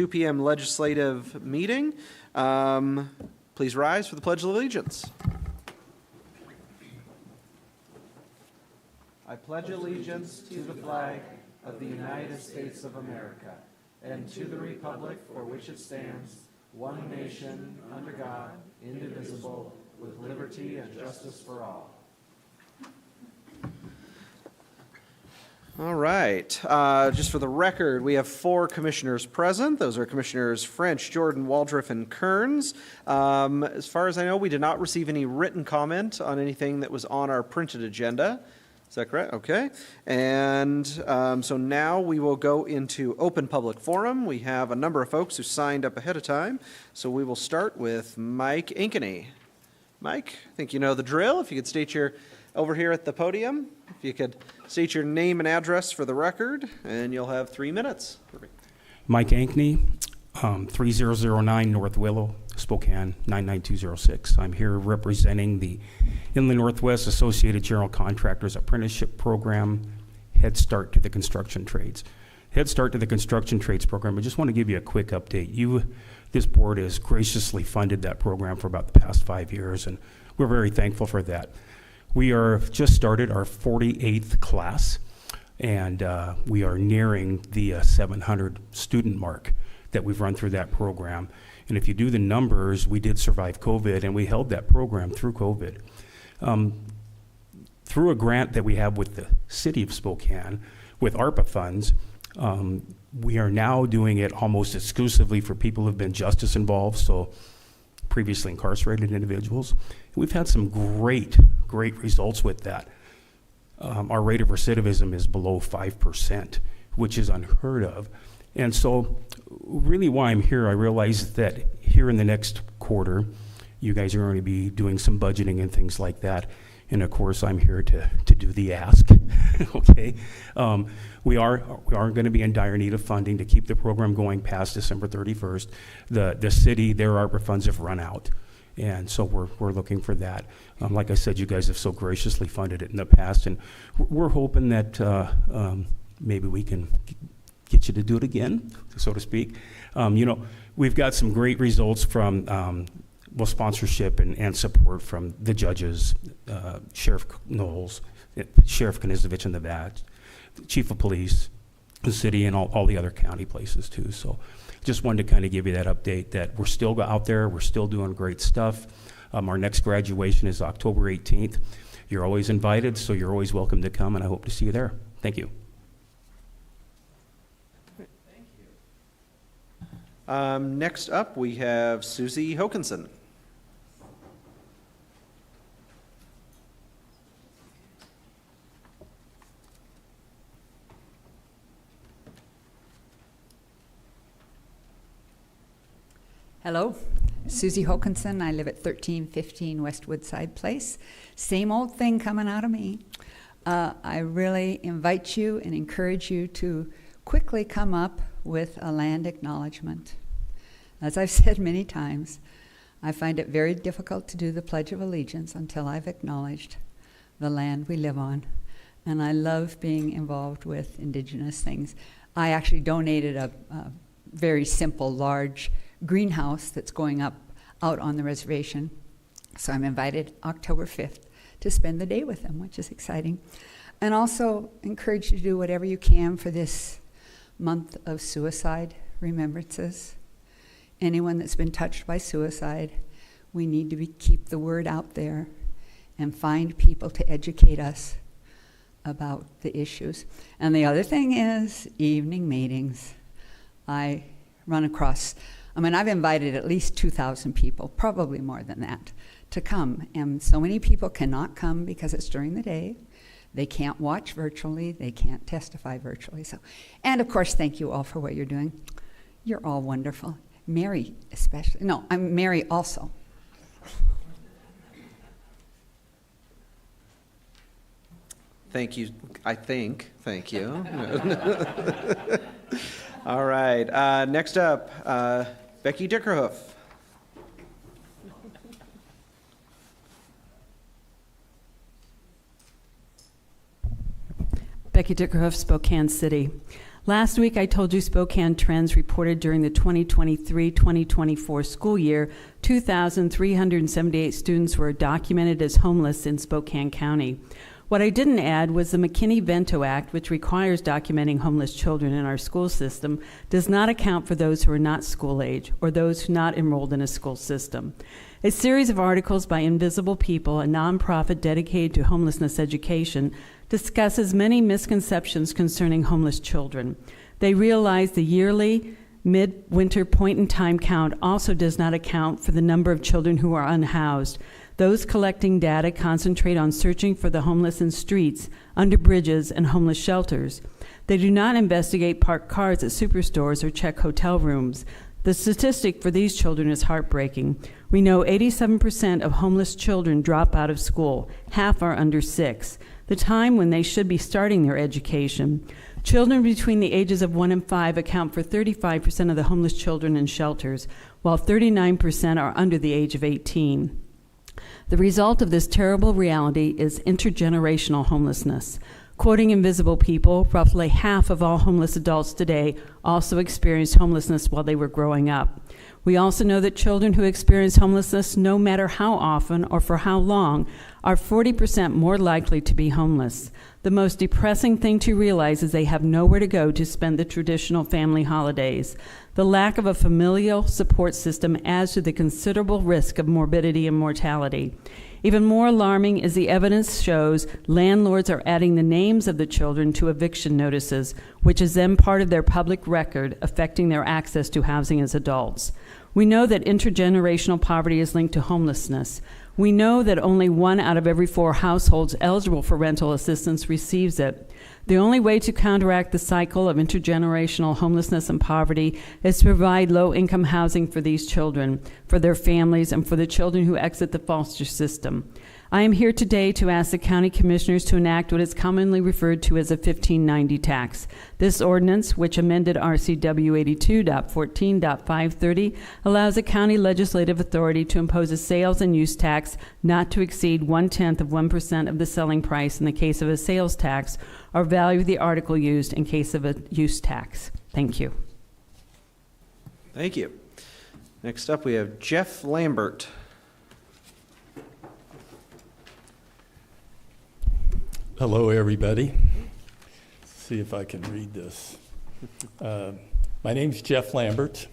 2 p.m. legislative meeting. Please rise for the Pledge of Allegiance. I pledge allegiance to the flag of the United States of America and to the republic for which it stands, one nation, under God, indivisible, with liberty and justice for all. All right. Just for the record, we have 4 commissioners present. Those are Commissioners French, Jordan, Waldrop, and Kearns. As far as I know, we did not receive any written comment on anything that was on our printed agenda. Is that correct? Okay. And so now we will go into open public forum. We have a number of folks who signed up ahead of time. So we will start with Mike Ankeny. Mike, I think you know the drill. If you could state your, over here at the podium, if you could state your name and address for the record, and you'll have 3 minutes. Mike Ankeny, 3009 North Willow, Spokane, 99206. I'm here representing the Inland Northwest Associated General Contractors Apprenticeship Program, Head Start to the Construction Trades. Head Start to the Construction Trades Program, I just want to give you a quick update. This board has graciously funded that program for about the past 5 years, and we're very thankful for that. We are just started our 48th class, and we are nearing the 700 student mark that we've run through that program. And if you do the numbers, we did survive COVID, and we held that program through COVID. Through a grant that we have with the City of Spokane, with ARPA funds, we are now doing it almost exclusively for people who have been justice involved, so previously incarcerated individuals. We've had some great results with that. Our rate of recidivism is below 5%, which is unheard of. And so really why I'm here, I realize that here in the next quarter, you guys are going to be doing some budgeting and things like that. And of course, I'm here to do the ask, okay? We are going to be in dire need of funding to keep the program going past December 31st. The city, their ARPA funds have run out. And so we're looking for that. Like I said, you guys have so graciously funded it in the past, and we're hoping that maybe we can get you to do it again, so to speak. We've got some great results from sponsorship and support from the judges, Sheriff Knowles, Sheriff Knizovich in the VAT, the Chief of Police, the city, and all the other county places too. So just wanted to kind of give you that update that we're still out there, we're still doing great stuff. Our next graduation is October 18th. You're always invited, so you're always welcome to come, and I hope to see you there. Thank you. Next up, we have Susie Hokinson. Hello, Susie Hokinson. I live at 1315 West Woodside Place. Same old thing coming out of me. I really invite you and encourage you to quickly come up with a land acknowledgement. As I've said many times, I find it very difficult to do the Pledge of Allegiance until I've acknowledged the land we live on. And I love being involved with Indigenous things. I actually donated a very simple, large greenhouse that's going up out on the reservation. So I'm invited October 5th to spend the day with them, which is exciting. And also encourage you to do whatever you can for this month of suicide remembrances. Anyone that's been touched by suicide, we need to keep the word out there and find people to educate us about the issues. And the other thing is evening meetings. I run across, I've invited at least 2,000 people, probably more than that, to come. And so many people cannot come because it's during the day. They can't watch virtually. They can't testify virtually. So, and of course, thank you all for what you're doing. You're all wonderful. Mary especially. No, I'm Mary also. Thank you. Thank you. All right. Next up, Becky Dickerhoof. Becky Dickerhoof, Spokane City. Last week, I told you Spokane trends reported during the 2023-2024 school year, 2,378 students were documented as homeless in Spokane County. What I didn't add was the McKinney-Vento Act, which requires documenting homeless children in our school system, does not account for those who are not school age or those who are not enrolled in a school system. A series of articles by Invisible People, a nonprofit dedicated to homelessness education, discusses many misconceptions concerning homeless children. They realize the yearly midwinter point-in-time count also does not account for the number of children who are unhoused. Those collecting data concentrate on searching for the homeless in streets, under bridges, and homeless shelters. They do not investigate parked cars at superstores or check hotel rooms. The statistic for these children is heartbreaking. We know 87% of homeless children drop out of school. Half are under 6, the time when they should be starting their education. Children between the ages of 1 and 5 account for 35% of the homeless children in shelters, while 39% are under the age of 18. The result of this terrible reality is intergenerational homelessness. Quoting Invisible People, roughly half of all homeless adults today also experienced homelessness while they were growing up. We also know that children who experience homelessness, no matter how often or for how long, are 40% more likely to be homeless. The most depressing thing to realize is they have nowhere to go to spend the traditional family holidays. The lack of a familial support system adds to the considerable risk of morbidity and mortality. Even more alarming is the evidence shows landlords are adding the names of the children to eviction notices, which is then part of their public record, affecting their access to housing as adults. We know that intergenerational poverty is linked to homelessness. We know that only 1 out of every 4 households eligible for rental assistance receives it. The only way to counteract the cycle of intergenerational homelessness and poverty is to provide low-income housing for these children, for their families, and for the children who exit the foster system. I am here today to ask the county commissioners to enact what is commonly referred to as a 1590 tax. This ordinance, which amended RCW 82.14.530, allows the county legislative authority to impose a sales and use tax not to exceed 0.1% of the selling price in the case of a sales tax, or value of the article used in case of a use tax. Thank you. Thank you. Next up, we have Jeff Lambert. Hello, everybody. Let's see if I can read this. My name's Jeff Lambert.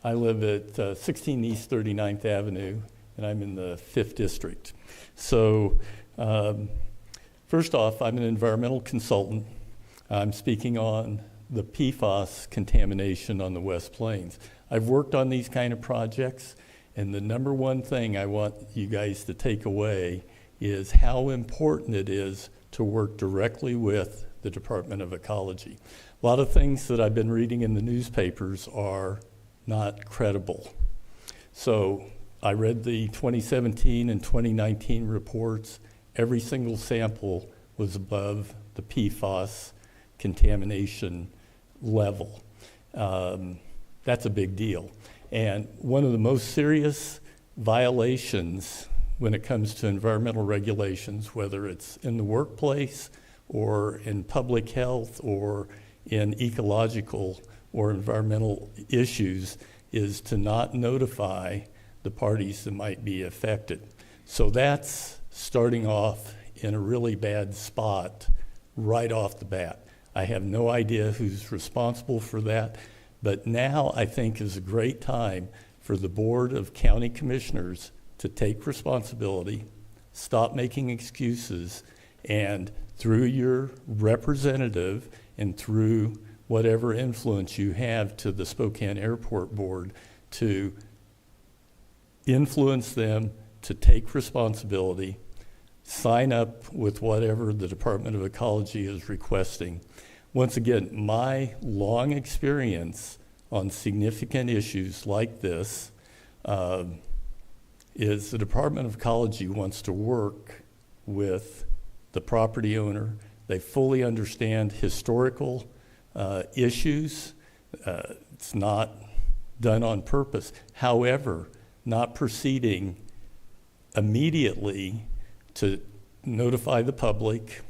I live at 16 East 39th Avenue, and I'm in the 5th District. So, first off, I'm an environmental consultant. I'm speaking on the PFAS contamination on the West Plains. I've worked on these kind of projects, and the number one thing I want you guys to take away is how important it is to work directly with the Department of Ecology. A lot of things that I've been reading in the newspapers are not credible. So I read the 2017 and 2019 reports. Every single sample was above the PFAS contamination level. That's a big deal. And one of the most serious violations when it comes to environmental regulations, whether it's in the workplace or in public health or in ecological or environmental issues, is to not notify the parties that might be affected. So that's starting off in a really bad spot right off the bat. I have no idea who's responsible for that, but now I think is a great time for the Board of County Commissioners to take responsibility, stop making excuses, and through your representative and through whatever influence you have to the Spokane Airport Board, to influence them to take responsibility, sign up with whatever the Department of Ecology is requesting. Once again, my long experience on significant issues like this is the Department of Ecology wants to work with the property owner. They fully understand historical issues. It's not done on purpose. However, not proceeding immediately to notify the public,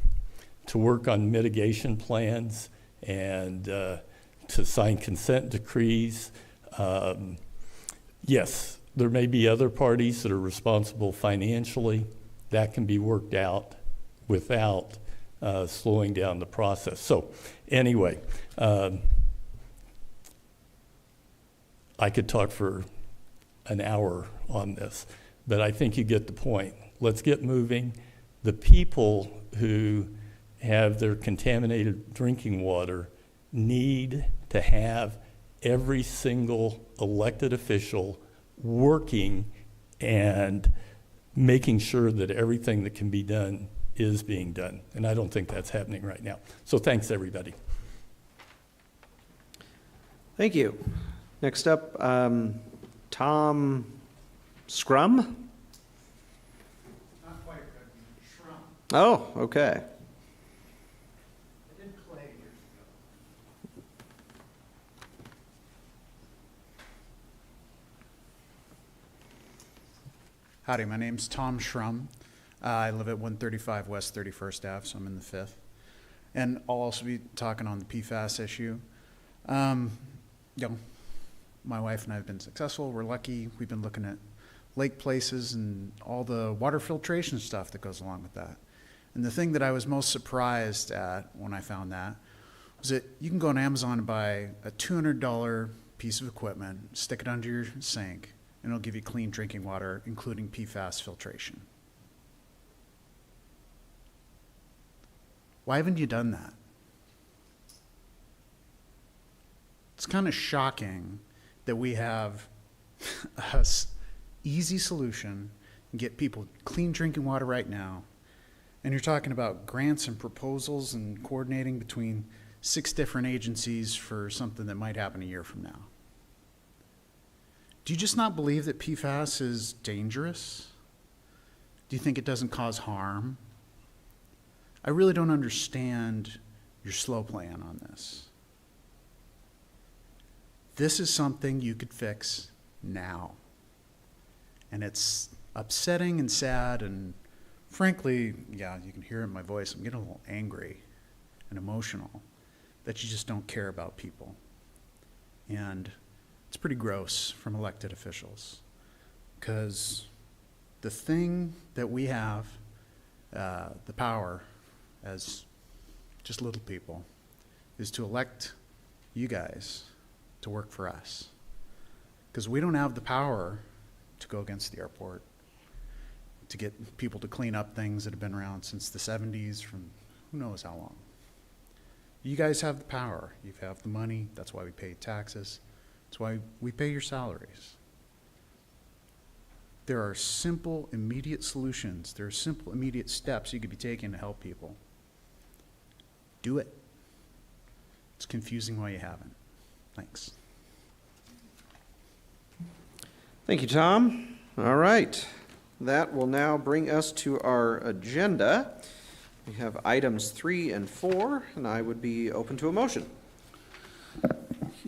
to work on mitigation plans, and to sign consent decrees. Yes, there may be other parties that are responsible financially. That can be worked out without slowing down the process. So anyway, I could talk for an hour on this, but I think you get the point. Let's get moving. The people who have their contaminated drinking water need to have every single elected official working and making sure that everything that can be done is being done. And I don't think that's happening right now. So thanks, everybody. Thank you. Next up, Tom Scrum? Not quite, but Shrum. Oh, okay. I did clay years ago. Howdy, my name's Tom Shrum. I live at 135 West 31st Ave, so I'm in the 5th. And I'll also be talking on the PFAS issue. My wife and I have been successful. We're lucky. We've been looking at lake places and all the water filtration stuff that goes along with that. And the thing that I was most surprised at when I found that was that you can go on Amazon and buy a $200 piece of equipment, stick it under your sink, and it'll give you clean drinking water, including PFAS filtration. Why haven't you done that? It's kind of shocking that we have a easy solution and get people clean drinking water right now. And you're talking about grants and proposals and coordinating between 6 different agencies for something that might happen a year from now. Do you just not believe that PFAS is dangerous? Do you think it doesn't cause harm? I really don't understand your slow plan on this. This is something you could fix now. And it's upsetting and sad, and frankly, yeah, you can hear it in my voice, I'm getting a little angry and emotional that you just don't care about people. And it's pretty gross from elected officials, because the thing that we have, the power as just little people, is to elect you guys to work for us. Because we don't have the power to go against the airport, to get people to clean up things that have been around since the 70s, from who knows how long. You guys have the power. You have the money. That's why we pay taxes. That's why we pay your salaries. There are simple, immediate solutions. There are simple, immediate steps you could be taking to help people. Do it. It's confusing why you haven't. Thanks. Thank you, Tom. All right. That will now bring us to our agenda. We have items 3 and 4, and I would be open to a motion.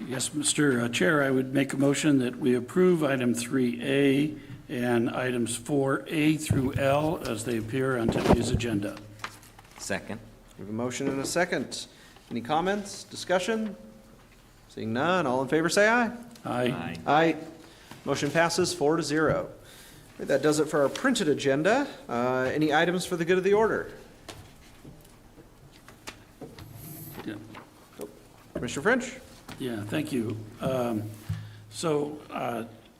Yes, Mr. Chair, I would make a motion that we approve item 3A and items 4A through L as they appear on today's agenda. Second. We have a motion and a second. Any comments, discussion? Seeing none, all in favor say aye. Aye. Aye. Motion passes 4-0. That does it for our printed agenda. Any items for the good of the order? Yeah. Commissioner French? Yeah, thank you.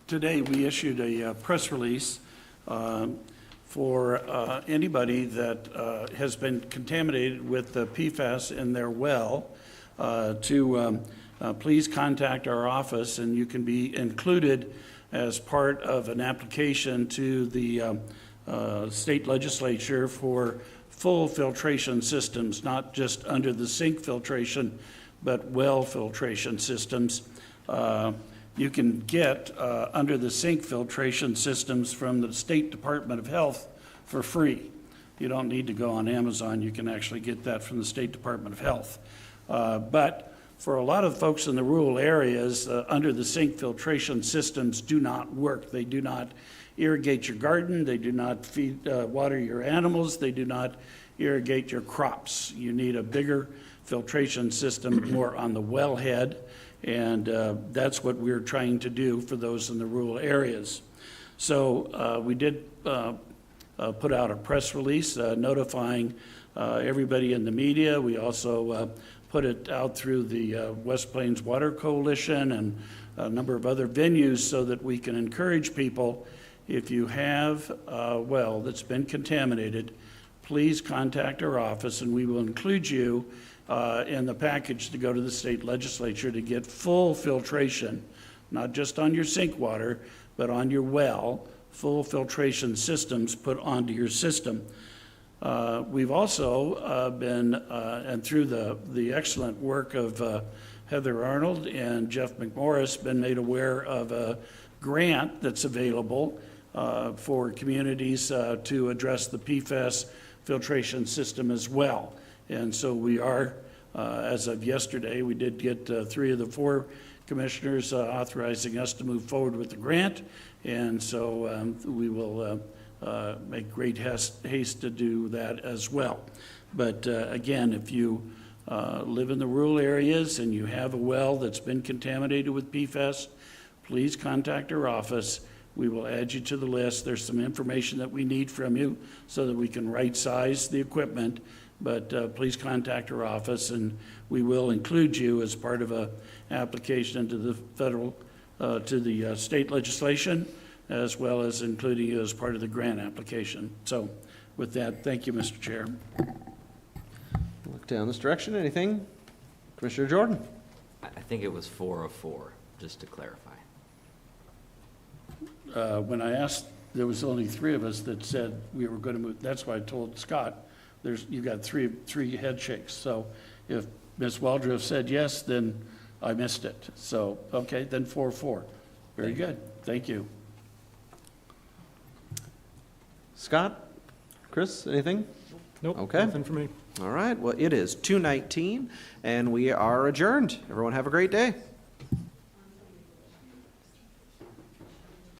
Today we issued a press release for anybody that has been contaminated with the PFAS in their well to please contact our office, and you can be included as part of an application to the state legislature for full filtration systems, not just under the sink filtration, but well filtration systems. You can get under the sink filtration systems from the State Department of Health for free. You don't need to go on Amazon. You can actually get that from the State Department of Health. But for a lot of folks in the rural areas, under the sink filtration systems do not work. They do not irrigate your garden. They do not water your animals. They do not irrigate your crops. You need a bigger filtration system more on the wellhead, and that's what we're trying to do for those in the rural areas. So we did put out a press release notifying everybody in the media. We also put it out through the West Plains Water Coalition and a number of other venues so that we can encourage people, if you have a well that's been contaminated, please contact our office and we will include you in the package to go to the state legislature to get full filtration, not just on your sink water, but on your well, full filtration systems put onto your system. We've also been, and through the excellent work of Heather Arnold and Jeff McMorris, been made aware of a grant that's available for communities to address the PFAS filtration system as well. And so we are, as of yesterday, we did get 3 of the 4 commissioners authorizing us to move forward with the grant. And so we will make great haste to do that as well. But again, if you live in the rural areas and you have a well that's been contaminated with PFAS, please contact our office. We will add you to the list. There's some information that we need from you so that we can right-size the equipment. But please contact our office, and we will include you as part of a application to the federal, to the state legislation, as well as including you as part of the grant application. So with that, thank you, Mr. Chair. Look down this direction. Anything? Commissioner Jordan? I think it was 4 of 4, just to clarify. When I asked, there was only 3 of us that said we were going to move. That's why I told Scott, you got three head shakes. So if Ms. Waldrop said yes, then I missed it. So, okay, then 4-4. Very good. Thank you. Scott? Chris, anything? Nope, Okay. nothing for me. All right. Well, it is 2:19, and we are adjourned. Everyone have a great day.